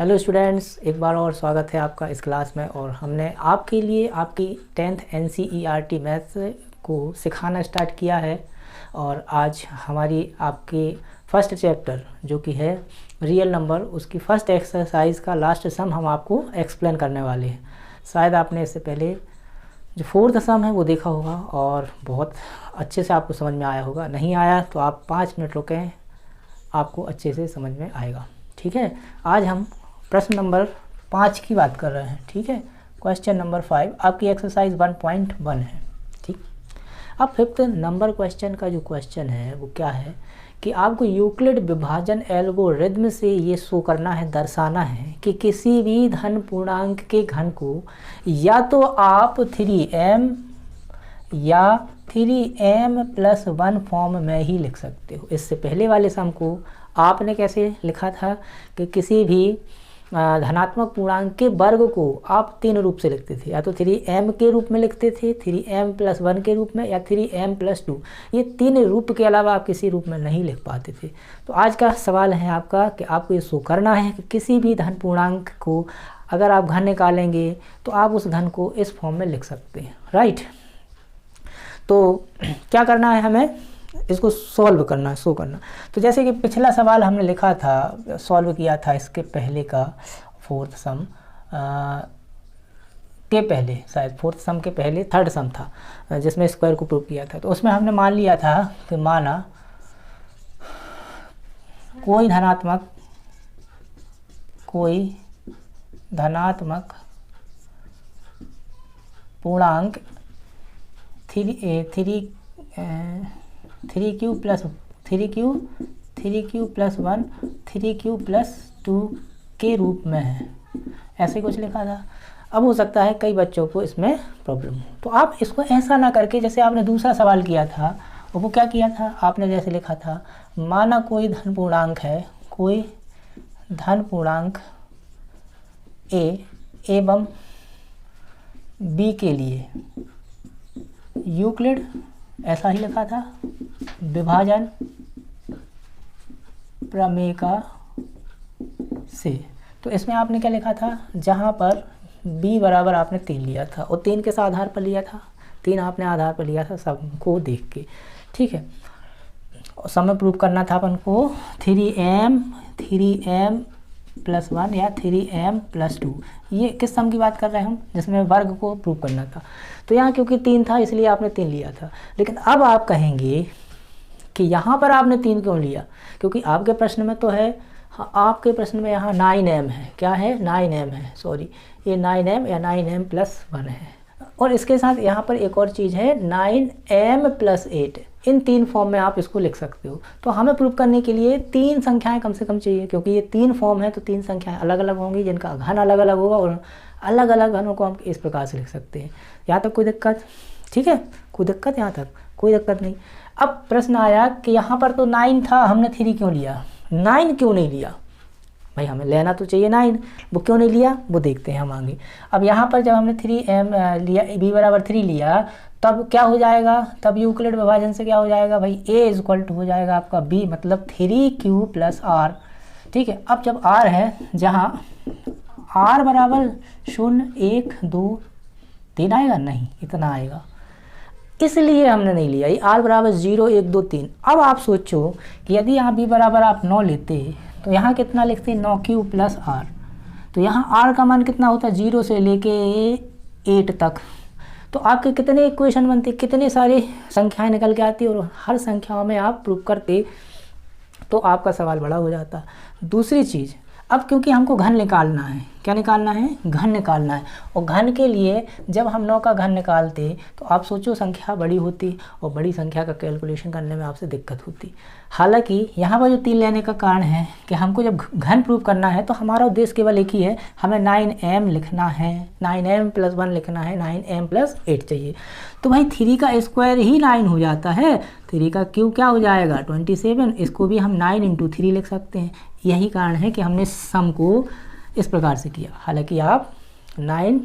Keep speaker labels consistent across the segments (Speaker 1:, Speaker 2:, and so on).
Speaker 1: Hello students, एक बार और स्वागत है आपका इस क्लास में। और हमने आपके लिए आपकी 10th NCERT मैथ्स को सिखाना स्टार्ट किया है। और आज हमारी आपके फर्स्ट चैप्टर जो कि है रियल नंबर, उसकी फर्स्ट एक्सरसाइज का लास्ट सम हम आपको एक्सप्लेन करने वाले हैं। शायद आपने इससे पहले जो फोर्थ सम है वो देखा होगा और बहुत अच्छे से आपको समझ में आया होगा। नहीं आया तो आप 5 मिनट रुकें, आपको अच्छे से समझ में आएगा। ठीक है, आज हम प्रश्न नंबर 5 की बात कर रहे हैं। ठीक है, क्वेश्चन नंबर 5 आपकी एक्सरसाइज 1.1 है। ठीक, अब फिफ्थ नंबर क्वेश्चन का जो क्वेश्चन है वो क्या है कि आपको यूक्लिड विभाजन एल्गोरिथम से ये शो करना है, दर्शाना है कि किसी भी धन पूर्णांक के घन को या तो आप 3m या 3m+1 फॉर्म में ही लिख सकते हो। इससे पहले वाले सम को आपने कैसे लिखा था कि किसी भी धनात्मक पूर्णांक के वर्ग को आप 3 रूप से लिखते थे, या तो 3m के रूप में लिखते थे, 3m+1 के रूप में, या 3m+2। ये 3 रूप के अलावा आप किसी रूप में नहीं लिख पाते थे। तो आज का सवाल है आपका कि आपको ये शो करना है कि किसी भी धन पूर्णांक को अगर आप घन निकालेंगे तो आप उस घन को इस फॉर्म में लिख सकते हैं। राइट, तो क्या करना है, हमें इसको सॉल्व करना है, शो करना। तो जैसे कि पिछला सवाल हमने लिखा था, सॉल्व किया था इसके पहले का फोर्थ सम के पहले, शायद फोर्थ सम के पहले थर्ड सम था जिसमें स्क्वायर को प्रूव किया था। तो उसमें हमने मान लिया था कि माना कोई धनात्मक पूर्णांक 3q+1 3q+2 के रूप में है, ऐसे कुछ लिखा था। अब हो सकता है कई बच्चों को इसमें प्रॉब्लम हो, तो आप इसको ऐसा ना करके जैसे आपने दूसरा सवाल किया था वो क्या किया था, आपने जैसे लिखा था माना कोई धन पूर्णांक है, कोई धन पूर्णांक a एवं b के लिए यूक्लिड, ऐसा ही लिखा था, विभाजन प्रमेय का से। तो इसमें आपने क्या लिखा था, जहाँ पर b बराबर आपने 3 लिया था और 3 किस आधार पर लिया था, 3 आपने आधार पर लिया था सबको देख के। ठीक है, समय प्रूफ करना था अपन को 3m+1 या 3m+2। ये किस सम की बात कर रहे हैं हम, जिसमें वर्ग को प्रूव करना था। तो यहाँ क्योंकि 3 था इसलिए आपने 3 लिया था। लेकिन अब आप कहेंगे कि यहाँ पर आपने 3 क्यों लिया, क्योंकि आपके प्रश्न में तो है, हाँ, आपके प्रश्न में यहाँ 9m है। क्या है, 9m है, सॉरी, ये 9m या 9m+1 है। और इसके साथ यहाँ पर एक और चीज़ है 9m+8। इन 3 फॉर्म में आप इसको लिख सकते हो। तो हमें प्रूव करने के लिए 3 संख्याएं कम से कम चाहिए, क्योंकि ये 3 फॉर्म है तो 3 संख्याएं अलग अलग होंगी जिनका घन अलग अलग होगा, और अलग अलग घनों को हम इस प्रकार से लिख सकते हैं। यहाँ तक कोई दिक्कत? ठीक है, कोई दिक्कत? यहाँ तक कोई दिक्कत नहीं। अब प्रश्न आया कि यहाँ पर तो 9 था, हमने 3 क्यों लिया, 9 क्यों नहीं लिया? भाई हमें लेना तो चाहिए 9, वो क्यों नहीं लिया वो देखते हैं हम आगे। अब यहाँ पर जब हमने 3m लिया, b बराबर 3 लिया, तब क्या हो जाएगा, तब यूक्लिड विभाजन से क्या हो जाएगा भाई, a = हो जाएगा आपका b, मतलब 3q+r। ठीक है, अब जब r है, जहाँ r बराबर 0 1 2 3 आएगा, नहीं इतना आएगा, इसलिए हमने नहीं लिया। ये r बराबर 0 1 2 3। अब आप सोचो कि यदि यहाँ b बराबर आप 9 लेते तो यहाँ कितना लिखते, 9q+r। तो यहाँ r का मान कितना होता है, 0 से लेके 8 तक। तो आपके कितने इक्वेशन बनते, कितने सारे संख्याएं निकल के आती, और हर संख्याओं में आप प्रूव करते तो आपका सवाल बड़ा हो जाता। दूसरी चीज़, अब क्योंकि हमको घन निकालना है, क्या निकालना है, घन निकालना है। और घन के लिए जब हम 9 का घन निकालते तो आप सोचो संख्या बड़ी होती, और बड़ी संख्या का कैलकुलेशन करने में आपसे दिक्कत होती। हालांकि यहाँ पर जो 3 लेने का कारण है कि हमको जब घन प्रूव करना है तो हमारा उद्देश्य केवल एक ही है, हमें 9m लिखना है, 9m+1 लिखना है, 9m+8 चाहिए। तो भाई 3 का स्क्वायर ही 9 हो जाता है, 3 का क्यूब क्या हो जाएगा 27। इसको भी हम 9 × 3 लिख सकते हैं। यही कारण है कि हमने सम को इस प्रकार से किया। हालांकि आप 9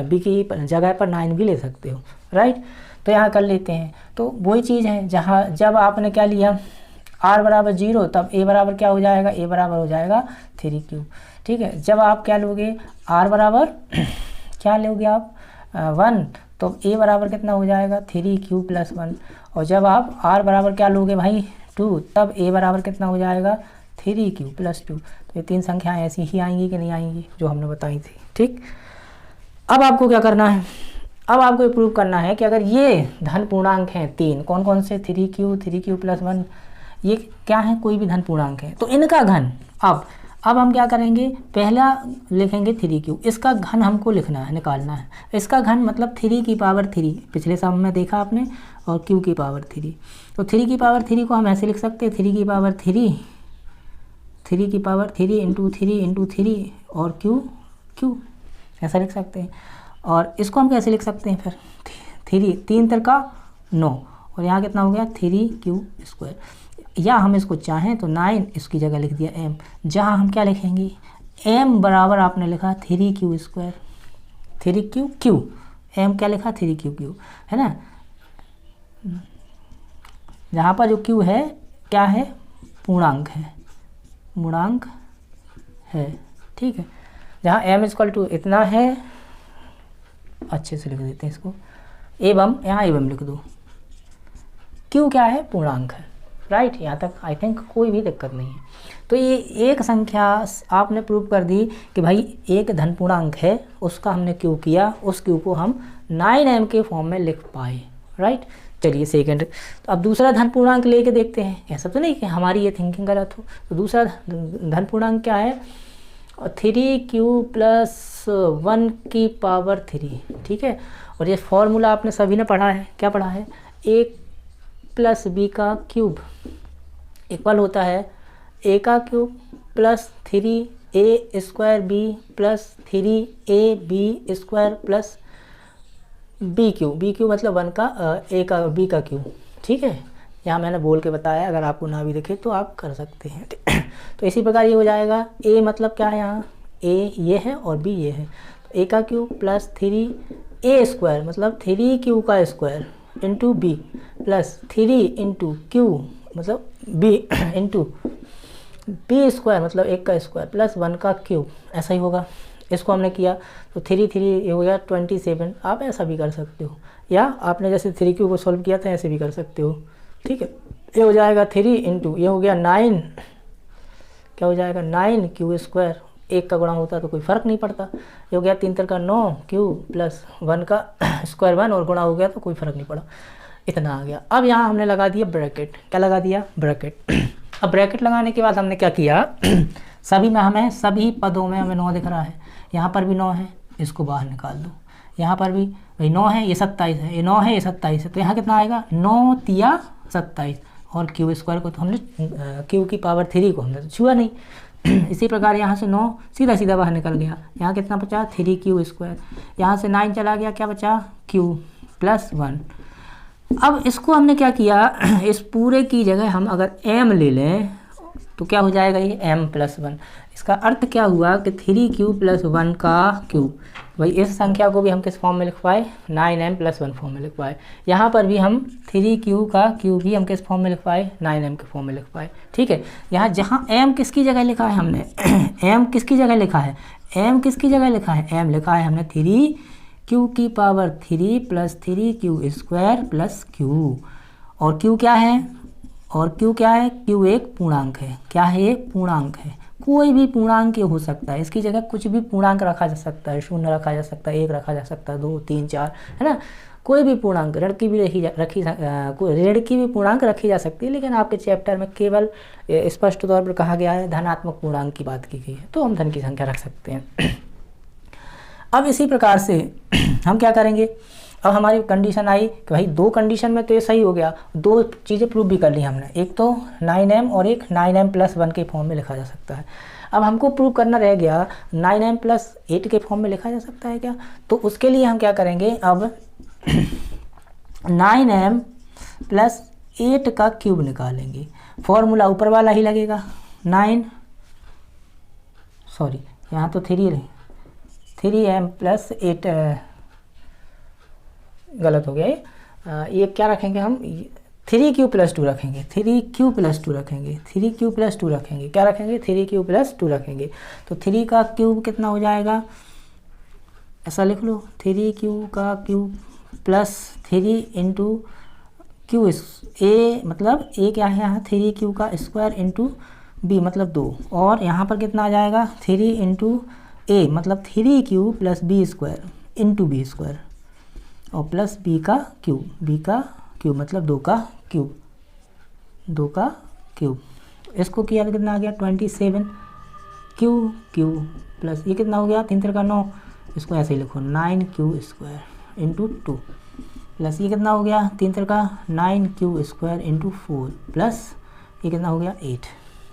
Speaker 1: b की जगह पर 9 भी ले सकते हो। राइट, तो यहाँ कर लेते हैं। तो वही चीज़ है जहाँ जब आपने क्या लिया, r बराबर 0 तब a बराबर क्या हो जाएगा, a बराबर हो जाएगा 3q। ठीक है, जब आप क्या लोगे r बराबर क्या लोगे आप 1 तो a बराबर कितना हो जाएगा 3q + 1। और जब आप r बराबर क्या लोगे भाई 2 तब a बराबर कितना हो जाएगा 3q + 2। तो ये तीन संख्याएं ऐसी ही आएंगी कि नहीं आएंगी जो हमने बताई थी। ठीक, अब आपको क्या करना है, अब आपको प्रूव करना है कि अगर ये धन पूर्णांक हैं तीन, कौन कौन से 3q + 1, ये क्या है, कोई भी धन पूर्णांक है तो इनका घन। अब हम क्या करेंगे, पहला लिखेंगे 3q, इसका घन हमको लिखना है, निकालना है। इसका घन मतलब 3 की पावर 3, पिछले सम में देखा आपने, और q की पावर 3। तो 3 की पावर 3 को हम ऐसे लिख सकते हैं 3 की पावर 3 3 की पावर 3 × 3 × 3 और q ऐसा लिख सकते हैं। और इसको हम कैसे लिख सकते हैं फिर 3 3 का 9 और यहाँ कितना हो गया 3q²। या हम इसको चाहें तो 9 इसकी जगह लिख दिया m, जहाँ हम क्या लिखेंगे m बराबर आपने लिखा 3q², 3q m क्या लिखा 3q है ना, जहाँ पर जो q है क्या है पूर्णांक है। ठीक है, जहाँ m = इतना है, अच्छे से लिख देते हैं इसको, एवं यहाँ एवं लिख दो, q क्या है पूर्णांक है। राइट, यहाँ तक आई थिंक कोई भी दिक्कत नहीं है। तो ये एक संख्या आपने प्रूव कर दी कि भाई एक धन पूर्णांक है, उसका हमने q किया, उस q को हम 9m के फॉर्म में लिख पाए। राइट, चलिए सेकंड, तो अब दूसरा धन पूर्णांक लेके देखते हैं। ऐसा तो नहीं कि हमारी ये थिंकिंग गलत हो। तो दूसरा धन पूर्णांक क्या है 3q + 1 की पावर 3। ठीक है, और ये फॉर्मूला आपने सभी ने पढ़ा है, क्या पढ़ा है, a + b का क्यूब इक्वल होता है a का cube + 3a² b + 3ab² + b³ मतलब 1 का a का b का क्यूब। ठीक है, यहाँ मैंने बोल के बताया, अगर आपको ना भी दिखे तो आप कर सकते हैं। तो इसी प्रकार ये हो जाएगा, a मतलब क्या है, यहाँ a ये है और b ये है, तो a का क्यूब + 3a² मतलब 3q का स्क्वायर इंटू b + 3 × q मतलब b इंटू b² मतलब 1 का स्क्वायर + 1 का क्यूब, ऐसा ही होगा। इसको हमने किया तो 3 3 ये हो गया 27। आप ऐसा भी कर सकते हो, या आपने जैसे 3q को सॉल्व किया था ऐसे भी कर सकते हो। ठीक है, ये हो जाएगा 3 इंटू ये हो गया 9, क्या हो जाएगा 9q², 1 का गुणा होता तो कोई फ़र्क नहीं पड़ता। ये हो गया 3 3 का 9q + 1 का स्क्वायर 1 और गुणा हो गया तो कोई फ़र्क नहीं पड़ा, इतना आ गया। अब यहाँ हमने लगा दिया ब्रैकेट, क्या लगा दिया ब्रैकेट। अब ब्रैकेट लगाने के बाद हमने क्या किया सभी पदों में हमें 9 दिख रहा है, यहाँ पर भी 9 है, इसको बाहर निकाल दो, यहाँ पर भी भाई 9 है, ये 27 है, ये 9 है, ये 27 है, तो यहाँ कितना आएगा 9 3 27 और q² को तो हमने q की पावर 3 को हमने तो छुआ नहीं। इसी प्रकार यहाँ से 9 सीधा सीधा बाहर निकल गया, यहाँ कितना बचा 3q², यहाँ से 9 चला गया, क्या बचा q + 1। अब इसको हमने क्या किया, इस पूरे की जगह हम अगर m ले लें तो क्या हो जाएगा ये m + 1। इसका अर्थ क्या हुआ कि 3q + 1 का क्यूब। भाई इस संख्या को भी हम किस फॉर्म में लिख पाए 9m + 1 फॉर्म में लिख पाए। यहाँ पर भी हम 3q का क्यूब भी हम किस फॉर्म में लिख पाए 9m के फॉर्म में लिख पाए। ठीक है, यहाँ जहाँ m किसकी जगह लिखा है हमने m किसकी जगह लिखा है m किसकी जगह लिखा है m लिखा है हमने 3q की पावर 3 + 3q² + q। और q क्या है, और q क्या है, q एक पूर्णांक है। क्या है, ये पूर्णांक है, कोई भी पूर्णांक हो सकता है, इसकी जगह कुछ भी पूर्णांक रखा जा सकता है, 0 रखा जा सकता है, 1 रखा जा सकता है, 2 3 4 है ना, कोई भी पूर्णांक, ऋण की भी पूर्णांक रखी जा सकती है। लेकिन आपके चैप्टर में केवल स्पष्ट तौर पर कहा गया है धनात्मक पूर्णांक की बात की गई है, तो हम धन की संख्या रख सकते हैं। अब इसी प्रकार से हम क्या करेंगे, अब हमारी कंडीशन आई कि भाई 2 कंडीशन में तो ये सही हो गया, 2 चीज़ें प्रूव भी कर ली हमने, एक तो 9m और एक 9m + 1 के फॉर्म में लिखा जा सकता है। अब हमको प्रूव करना रह गया 9m + 8 के फॉर्म में लिखा जा सकता है क्या, तो उसके लिए हम क्या करेंगे, अब 9m + 8 का क्यूब निकालेंगे। फॉर्मूला ऊपर वाला ही लगेगा, यहाँ तो 3m + 8 गलत हो गया ये क्या रखेंगे हम 3q प्लस 2 रखेंगे, 3q प्लस 2 रखेंगे, 3q प्लस 2 रखेंगे, क्या रखेंगे 3q प्लस 2 रखेंगे। तो 3 का क्यूब कितना हो जाएगा, ऐसा लिख लो 3q का cube plus 3 into Q A, मतलब ए क्या है यहाँ 3q का स्क्वायर इंटू बी मतलब 2, और यहाँ पर कितना आ जाएगा 3 इंटू ए मतलब 3q plus B square into B square, और प्लस बी का क्यूब मतलब 2 का क्यूब। इसको किया तो कितना आ गया 27 क्यू प्लस ये कितना हो गया 3 3 का 9, इसको ऐसे ही लिखो 9q स्क्वायर इंटू 2 प्लस ये कितना हो गया 3 3 का 9q स्क्वायर इंटू 4 प्लस ये कितना हो गया 8।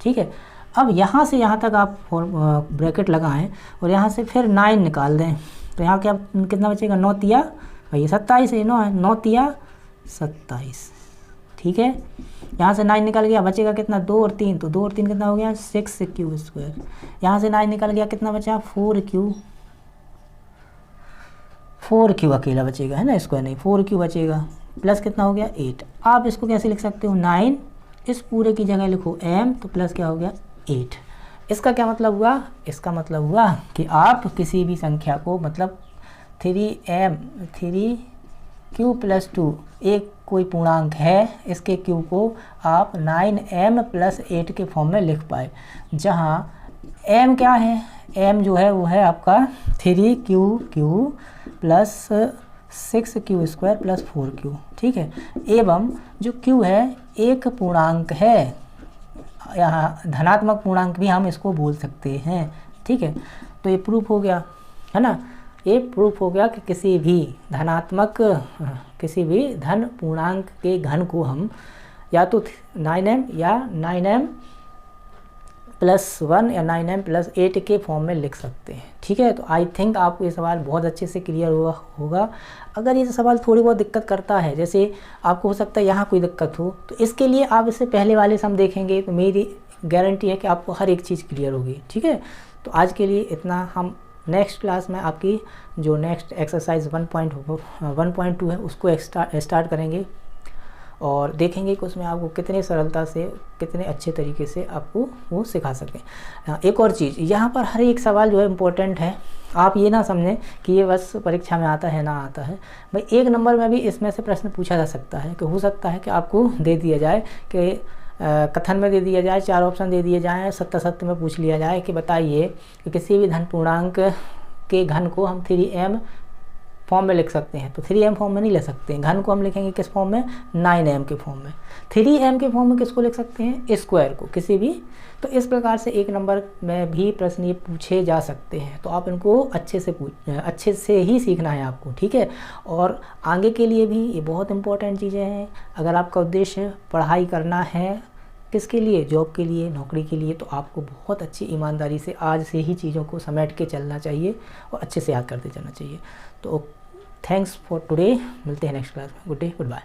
Speaker 1: ठीक है, अब यहाँ से यहाँ तक आप ब्रैकेट लगाएं और यहाँ से फिर 9 निकाल दें, तो यहाँ क्या कितना बचेगा 9 तिया भाई 27 है, 9 तिया 27। ठीक है, यहाँ से 9 निकल गया बचेगा कितना 2 और 3, तो 2 और 3 कितना हो गया 6q स्क्वायर। यहाँ से 9 निकल गया कितना बचा 4q अकेला बचेगा है ना, स्क्वायर नहीं 4q बचेगा, प्लस कितना हो गया 8। आप इसको कैसे लिख सकते हो 9 इस पूरे की जगह लिखो m, तो प्लस क्या हो गया 8। इसका क्या मतलब हुआ, इसका मतलब हुआ कि आप किसी भी संख्या को मतलब 3q प्लस 2 एक कोई पूर्णांक है, इसके क्यूब को आप 9m प्लस 8 के फॉर्म में लिख पाए, जहाँ m क्या है, m जो है वो है आपका 3q plus 6q square plus 4q। ठीक है, एवं जो q है एक पूर्णांक है, यहाँ धनात्मक पूर्णांक भी हम इसको बोल सकते हैं। ठीक है, तो ये प्रूफ हो गया है ना, ये प्रूफ हो गया कि किसी भी धन पूर्णांक के घन को हम या तो 9m या 9m प्लस 1 या 9m प्लस 8 के फॉर्म में लिख सकते हैं। ठीक है, तो आई थिंक आपको ये सवाल बहुत अच्छे से क्लियर हुआ होगा। अगर ये सवाल थोड़ी बहुत दिक्कत करता है, जैसे आपको हो सकता है यहाँ कोई दिक्कत हो, तो इसके लिए आप इससे पहले वाले सम देखेंगे, तो मेरी गारंटी है कि आपको हर एक चीज़ क्लियर होगी। ठीक है, तो आज के लिए इतना। हम नेक्स्ट क्लास में आपकी जो नेक्स्ट एक्सरसाइज 1.2 है उसको स्टार्ट करेंगे और देखेंगे कि उसमें आपको कितने सरलता से कितने अच्छे तरीके से आपको वो सिखा सकें। एक और चीज़, यहाँ पर हर एक सवाल जो है इम्पोर्टेंट है, आप ये ना समझें कि ये बस परीक्षा में आता है ना आता है भाई, 1 नंबर में भी इसमें से प्रश्न पूछा जा सकता है कि हो सकता है कि आपको दे दिया जाए कि कथन में दे दिया जाए, 4 ऑप्शन दे दिए जाएँ, सत्य में पूछ लिया जाए कि बताइए कि किसी भी धन पूर्णांक के घन को हम 3m फॉर्म में लिख सकते हैं, तो 3m फॉर्म में नहीं ले सकते हैं, घन को हम लिखेंगे किस फॉर्म में 9m के फॉर्म में। 3m के फॉर्म में किसको लिख सकते हैं, स्क्वायर को किसी भी। तो इस प्रकार से 1 नंबर में भी प्रश्न ये पूछे जा सकते हैं, तो आप इनको अच्छे से ही सीखना है आपको। ठीक है, और आगे के लिए भी ये बहुत इंपॉर्टेंट चीज़ें हैं। अगर आपका उद्देश्य पढ़ाई करना है, किसके लिए, जॉब के लिए, नौकरी के लिए, तो आपको बहुत अच्छी ईमानदारी से आज से ही चीज़ों को समेट के चलना चाहिए और अच्छे से याद करते चलना चाहिए। तो थैंक्स फॉर टुडे, मिलते हैं नेक्स्ट क्लास में। Good day, good bye.